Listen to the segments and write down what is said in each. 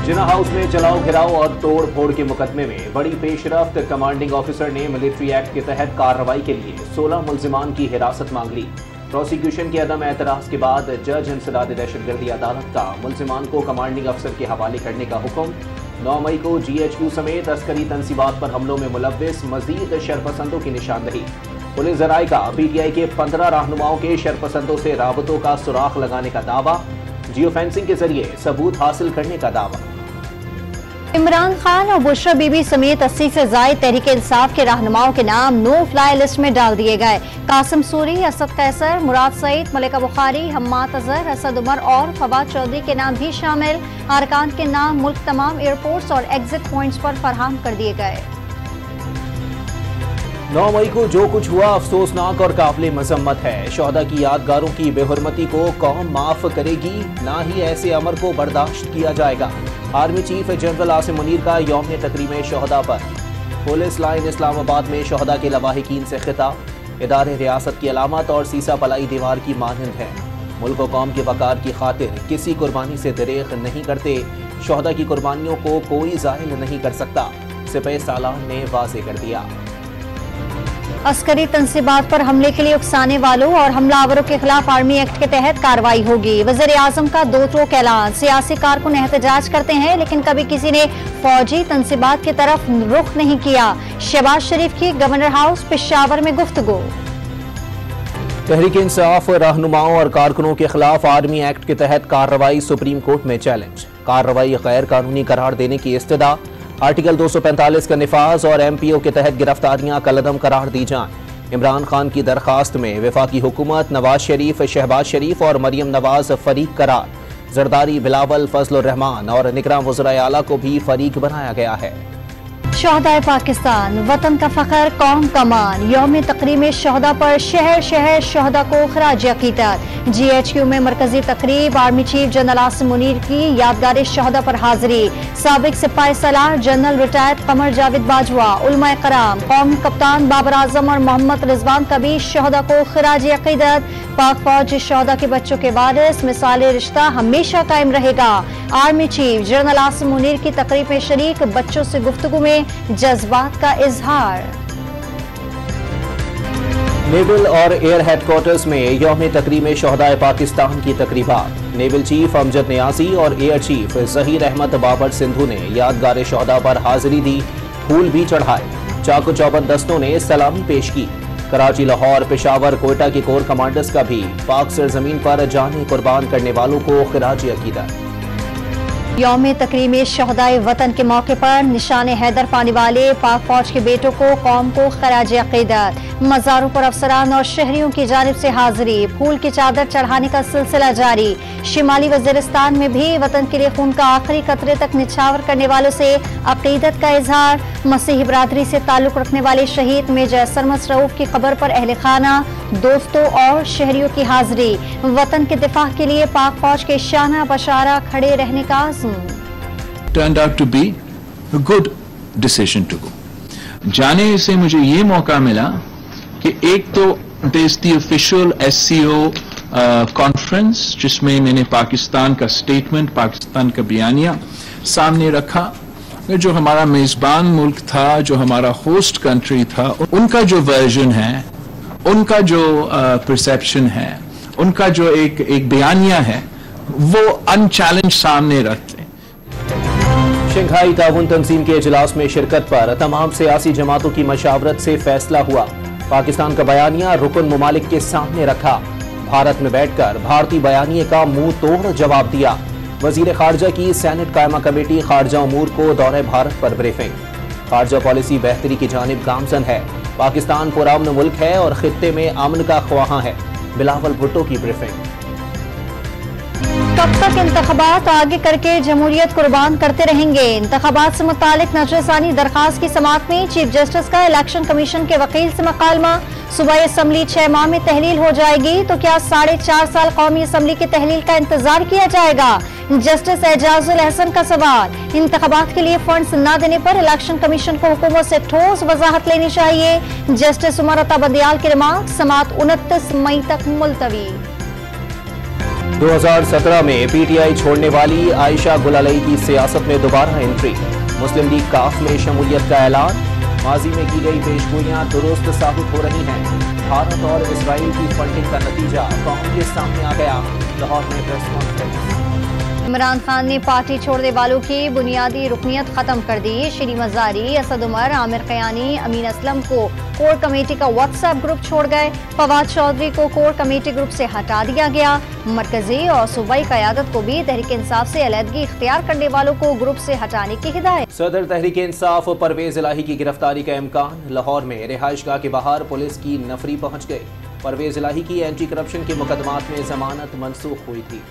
जिना house में चलाओ घिराव और तोड़ फोड़ के मुकदमे में बड़ी पेशरफ्त। कमांडिंग ऑफिसर ने मिलिट्री एक्ट के तहत कार्रवाई के लिए 16 मुल्जिमान की हिरासत मांग ली। प्रोसिक्यूशन के अदम एतराज के बाद जज इंसदाद दहशतगर्दी अदालत का मुल्जिमान को कमांडिंग अफसर के हवाले करने का हुक्म। 9 मई को GHQ समेत अस्करी तंसीबात पर हमलों में मुलव्विस मजीद शरपसंदों की निशानदही। पुलिस जराये का PTI के 15 रहनुमाओं के शरपसंदों से राबतों का सुराख लगाने का दावा। जियो फेंसिंग के जरिए सबूत हासिल करने का दावा। इमरान खान और बुशरा बीबी समेत 80 से ज्यादा तहरीक इंसाफ के रहनुमाओं के नाम नो फ्लाई लिस्ट में डाल दिए गए। कासिम सूरी, असद कैसर, मुराद सईद, मलिका बुखारी, हम्माद अजहर, असद उमर और फवाद चौधरी के नाम भी शामिल। अरकान के नाम मुल्क तमाम एयरपोर्ट्स और एग्जिट पॉइंट्स पर फराहम कर दिए गए। 9 मई को जो कुछ हुआ अफसोसनाक और काबिल मजम्मत है। शोहदा की यादगारों की बेहुरमती को कौम माफ करेगी, ना ही ऐसे अमर को बर्दाश्त किया जाएगा। Army chief general Asim Munir का यौम तकरीम शोहदा पर पुलिस लाइन इस्लामाबाद में शोहदा के लवाहिकीन से खिताब। इदारे रियासत की अलामत और सीसा पलाई दीवार की मानंद है। मुल्क व कौम के वकार की खातिर किसी कुर्बानी से दरेख नहीं करते। शोहदा की कुर्बानियों को कोई जाहिल नहीं कर सकता, सिपह सालार ने वाज़ेह कर दिया। अस्करी तंसीबात पर हमले के लिए उकसाने वालों और हमलावरों के खिलाफ आर्मी एक्ट के तहत कार्रवाई होगी। वज़ीर आज़म का दो टोक ऐलान। सियासी कारकुन एहतजाज करते हैं लेकिन कभी किसी ने फौजी तंसीबात की तरफ रुख नहीं किया। शहबाज शरीफ की गवर्नर हाउस पेशावर में गुफ्तगू। तहरीक इंसाफ रहनुमाओं और कारकुनों के खिलाफ आर्मी एक्ट के तहत कार्रवाई सुप्रीम कोर्ट में चैलेंज। कार्रवाई गैर कानूनी करार देने की इस्तदा। आर्टिकल 245 का निफाज और MPO के तहत गिरफ्तारियां कलअदम करार दी जाएं। इमरान खान की दरखास्त में वफाकी हुकूमत, नवाज शरीफ, शहबाज शरीफ और मरियम नवाज फरीक करार। जरदारी, बिलावल, फजलुर रहमान और निगरान वज़ीर आला को भी फरीक बनाया गया है। शोहदाए पाकिस्तान, वतन का फखर, कौम का मान। यौम तकरीम शोहदा पर शहर शहर शोहदा को खराज अकीदत। GHQ में मरकजी तकरीब। Army chief general Asim Munir की यादगार शोहदा पर हाजिरी। साबिक सिपाही सलार जनरल रिटायर्ड कमर जावेद बाजवा, उलमाए कराम, कौमी कप्तान बाबर आजम और मोहम्मद रिजवान का भी शोहदा को खराज अकीदत। पाक फौज शोहदा के बच्चों के वारिस, मिसाल रिश्ता हमेशा कायम रहेगा। Army chief general Asim Munir की तकरीब में शरीक, बच्चों से गुफ्तगू में जज्बात का इजहार। नेवल और एयर हेडक्वार्टर्स में यौम तकरीम शोहदाए पाकिस्तान की तकरीबात। नेवल चीफ अमजद नियाजी और एयर चीफ ज़हीर अहमद बाबर सिंधु ने यादगार शोहदा पर हाजिरी दी, फूल भी चढ़ाए। चाकू चौबंद दस्तों ने सलामी पेश की। कराची, लाहौर, पेशावर, कोयटा के कोर कमांडर्स का भी पाक सरजमीन पर जाने कुर्बान करने वालों को खिराज अकीदत। यौम तकरीम शोहदाए वतन के मौके पर निशान हैदर पाने वाले पाक फौज के बेटों को कौम को खराज अकीदत। मज़ारों पर अफसरान और शहरियों की जानिब से हाजिरी। फूल की चादर चढ़ाने का सिलसिला जारी। शिमाली वज़ीरिस्तान में भी वतन के लिए खून का आखिरी कतरे तक निछावर करने वालों से अकीदत का इजहार। मसीही बरादरी से ताल्लुक रखने वाले शहीद मेजर सरमस रऊफ की खबर पर अहले खाना, दोस्तों और शहरियों की हाजिरी। वतन के दिफा के लिए पाक फौज के शाना बशारा खड़े रहने का turned out to be a good decision to go. जाने से मुझे ये मौका मिला कि एक तो there's the official SCO conference जिसमें मैंने पाकिस्तान का स्टेटमेंट, पाकिस्तान का बयानिया सामने रखा। जो हमारा मेजबान मुल्क था, जो हमारा होस्ट कंट्री था, उनका जो वर्जन है, उनका जो परसेप्शन है, उनका जो एक बयानिया है, वो अनचैलेंज सामने रखते। शंघाई ताउन तंजीम के इजलास में शिरकत पर तमाम सियासी जमातों की मशावरत से फैसला हुआ। पाकिस्तान का बयानिया रुकन ममालिक के सामने रखा। भारत में बैठकर भारतीय बयानिए का मुंह तोड़ जवाब दिया। वजीर खारजा की सेनेट कायमा कमेटी खारजा उमूर को दौरे भारत पर ब्रीफिंग। खारजा पॉलिसी बेहतरी की जानिब गामजन है। पाकिस्तान पुरअमन मुल्क है और खित्ते में अमन का ख्वाहां है। बिलावल भुट्टो की ब्रीफिंग। कब तक इंतखाबात आगे करके जमहूरियत कुर्बान करते रहेंगे? इंतखाबात से मुतालिक नजरसानी दरखास्त की समाअत में चीफ जस्टिस का इलेक्शन कमीशन के वकील से मुकालमा। सूबाई असम्बली 6 माह में तहलील हो जाएगी तो क्या 4.5 साल कौमी असम्बली की तहलील का इंतजार किया जाएगा? जस्टिस एजाजुल एहसन का सवाल। इंतखाबात के लिए फंड्स न देने पर इलेक्शन कमीशन को हुकूमत से ठोस वजाहत लेनी चाहिए। जस्टिस उमर अता बंदियाल के रिमार्क। समाअत 29 मई तक मुलतवी। 2017 में पीटीआई छोड़ने वाली आयशा गुलालई की सियासत में दोबारा एंट्री। मुस्लिम लीग काफ में शमूलियत का ऐलान। माजी में की गई पेशगोइयां दुरुस्त साबित हो रही हैं। भारत और इसराइल की फंडिंग का नतीजा कौम के सामने आ गया। लाहौर में प्रेस कॉन्फ्रेंस। इमरान खान ने पार्टी छोड़ने वालों की बुनियादी रुकनियत खत्म कर दी। शरी मजारी, असद उमर, आमिर कयानी, अमीन असलम को कोर कमेटी का व्हाट्सएप ग्रुप छोड़ गए। फवाद चौधरी को कोर कमेटी ग्रुप से हटा दिया गया। मरकजी और सूबाई क़यादत को भी तहरीक इंसाफ से अलहदगी इख्तियार करने वालों को ग्रुप से हटाने की हिदायत। सदर तहरीक इंसाफ परवेज इलाही की गिरफ्तारी का इम्कान। लाहौर में रिहाइशगाह के बाहर पुलिस की नफरी पहुंच गई। परवेज इलाही की एंटी करप्शन के मुकदमात में जमानत मनसूख हुई थी।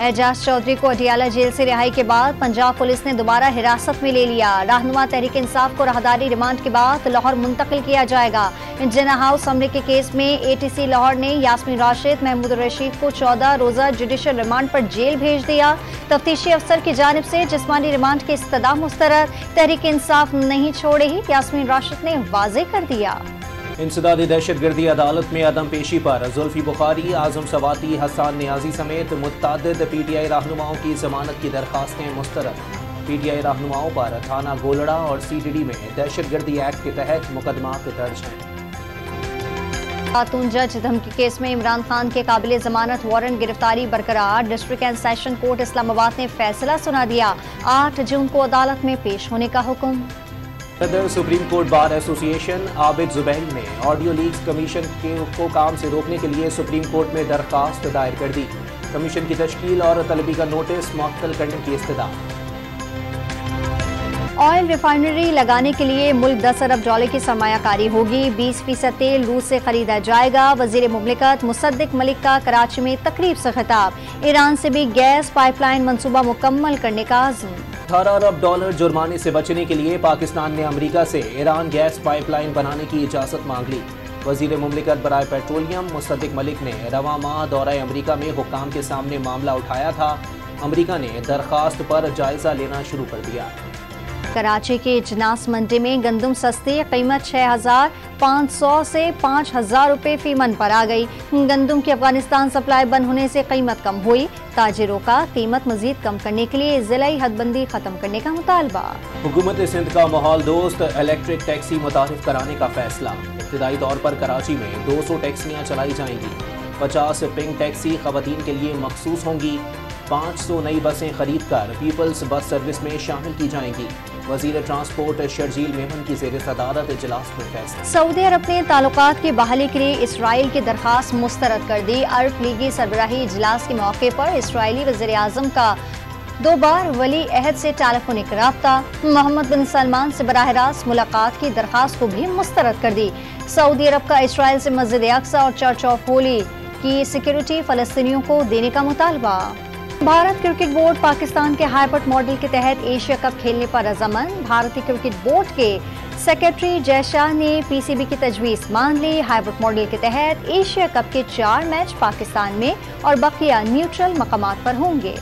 एजाज चौधरी को अटियाला जेल से रिहाई के बाद पंजाब पुलिस ने दोबारा हिरासत में ले लिया। रहनुमा तहरीक इंसाफ को राहदारी रिमांड के बाद लाहौर मुंतकिल किया जाएगा। जिन्ना हाउस हमले के केस में एटीसी लाहौर ने यास्मीन राशिद, महमूद रशीद को 14 रोजा जुडिशल रिमांड पर जेल भेज दिया। तफ्तीशी अफसर की जानिब से जिस्मानी रिमांड की इस्तदा मुस्तरद। तहरीक इंसाफ नहीं छोड़ेगी, यास्मीन राशिद ने वाजे कर दिया। इंसदादी दहशतगर्दी अदालत में अदम पेशी पर जुल्फी बुखारी, आजम सवाती, हसन नियाजी समेत मुतअद्दिद पीटीआई रहनुमाओं की जमानत की दरखास्तें मुस्तरद। पीटीआई रहनुमाओं पर थाना गोलड़ा और सीटीडी में दहशतगर्दी एक्ट के तहत मुकदमात दर्ज हैं। खातून जज धमकी केस में इमरान खान के काबिल जमानत वारंट गिरफ्तारी बरकरार। District and session court Islamabad ने फैसला सुना दिया। 8 जून को अदालत में पेश होने का हुक्म। सदर supreme court bar association Abid Zubairi ने ऑडियो लीक्स कमीशन को काम से रोकने के लिए सुप्रीम कोर्ट में दरखास्त दायर कर दी। कमीशन की तश्कील और तलबी का नोटिस मुअत्तल करने की इस्तदा। ऑयल रिफाइनरी लगाने के लिए मुल्क 10 अरब डॉलर की सरमायाकारी होगी। 20% तेल रूस से खरीदा जाएगा। वजीर मुमलिकत मुसद्दिक मलिक का कराची में तकरीब से खिताब। ईरान से भी गैस पाइपलाइन मंसूबा मुकम्मल करने का अज़्म। 18 अरब डॉलर जुर्माने से बचने के लिए पाकिस्तान ने अमेरिका से ईरान गैस पाइपलाइन बनाने की इजाज़त मांग ली। वजीर मुमलिकत बराए पेट्रोलियम मुसद्दिक मलिक ने रवा माह दौरा अमेरिका में हुक्काम के सामने मामला उठाया था। अमेरिका ने दरखास्त पर जायजा लेना शुरू कर दिया। कराची के इजनास मंडी में गंदम सस्ती, कीमत 6,500 से 5,000 रुपये फी मन पर आ गई। गंदम की अफगानिस्तान सप्लाई बंद होने से कीमत कम हुई। ताजिरों का कीमत मजीद कम करने के लिए जिलाई हदबंदी खत्म करने का मुतालबा। हुकूमत सिंध का माहौल दोस्त इलेक्ट्रिक टैक्सी मुतारिफ कराने का फैसला। इब्तिदाई तौर पर कराची में 200 टैक्सियाँ चलाई जाएंगी। 50 पिंक टैक्सी खवातीन के लिए मखसूस होंगी। 500 नई बसें खरीद कर पीपल्स बस सर्विस में शामिल की जाएंगी। वजीर ट्रांसपोर्ट शर्जील मेमन की ज़ेर सदारत इजलास में फैसला। सऊदी अरब ने ताल्लुकात की बहाली के लिए इसराइल की दरखास्त मुस्तरद कर दी। अरब लीगी सरबराही इजलास के मौके पर इसराइली वज़ीर आज़म का 2 बार वली अहद से टेलीफोनिक राब्ता। मोहम्मद बिन सलमान से बराह रास्त मुलाकात की दरखास्त को भी मुस्तरद कर दी। सऊदी अरब का इसराइल से मस्जिद अक्सा और चर्च ऑफ होली की सिक्योरिटी फ़लस्तीनियों को देने का मुतालबा। भारत क्रिकेट बोर्ड पाकिस्तान के हाईपोर्ट मॉडल के तहत एशिया कप खेलने पर रजामंद। भारतीय क्रिकेट बोर्ड के सेक्रेटरी जयशाह ने पीसीबी की तजवीज़ मान ली। हाईपोर्ट मॉडल के तहत एशिया कप के 4 मैच पाकिस्तान में और बकिया न्यूट्रल मकामात पर होंगे।